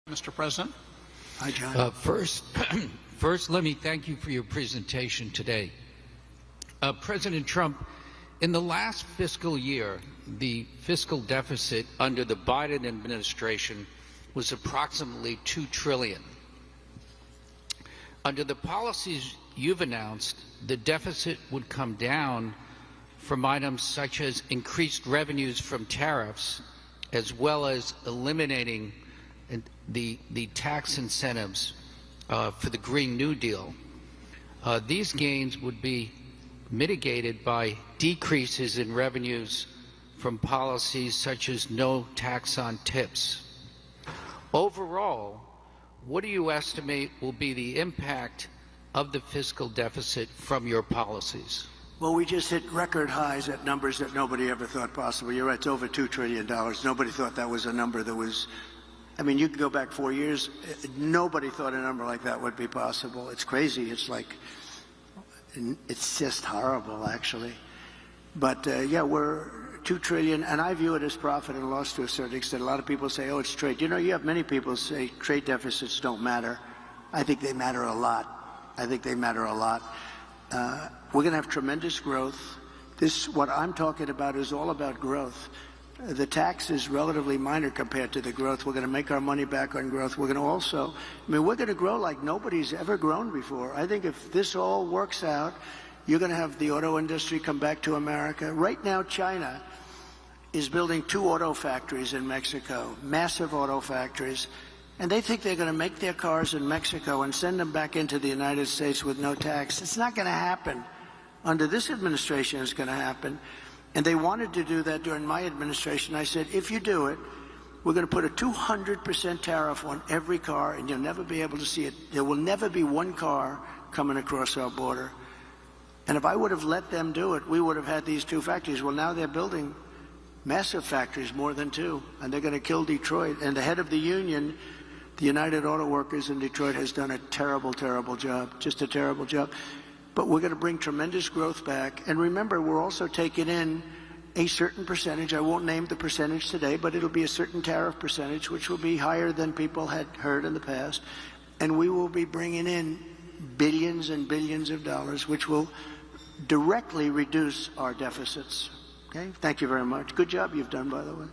Mr. President. Hi, John. First, let me thank you for your presentation today. President Trump, in the last fiscal year, the fiscal deficit under the Biden administration was approximately $2 trillion. Under the policies you've announced, the deficit would come down from items such as increased revenues from tariffs, as well as eliminating the tax incentives for the Green New Deal. These gains would be mitigated by decreases in revenues from policies such as no tax on tips. Overall, what do you estimate will be the impact of the fiscal deficit from your policies? Well, we just hit record highs at numbers that nobody ever thought possible. You're right, it's over $2 trillion. Nobody thought that was a number that was, I mean, you could go back 4 years, nobody thought a number like that would be possible. It's crazy. It's like, it's just horrible, actually. But yeah, we're $2 trillion, and I view it as profit and loss to a certain extent. A lot of people say, oh, it's trade. You know, you have many people say trade deficits don't matter. I think they matter a lot. I think they matter a lot. We're going to have tremendous growth. What I'm talking about is all about growth. The tax is relatively minor compared to the growth. We're going to make our money back on growth. We're going to also, I mean, we're going to grow like nobody's ever grown before. I think if this all works out, you're going to have the auto industry come back to America. Right now, China is building 2 auto factories in Mexico, massive auto factories, and they think they're going to make their cars in Mexico and send them back into the United States with no tax. It's not going to happen. Under this administration, it's going to happen. And they wanted to do that during my administration. I said, if you do it, we're going to put a 200% tariff on every car, and you'll never be able to see it. There will never be one car coming across our border. And if I would have let them do it, we would have had these 2 factories. Well, now they're building massive factories, more than 2, and they're going to kill Detroit. And the head of the union, the United Auto Workers in Detroit, has done a terrible, terrible job, just a terrible job. But we're going to bring tremendous growth back. And remember, we're also taking in a certain percentage. I won't name the percentage today, but it'll be a certain tariff percentage, which will be higher than people had heard in the past. And we will be bringing in billions and billions of dollars, which will directly reduce our deficits. Okay? Thank you very much. Good job you've done, by the way.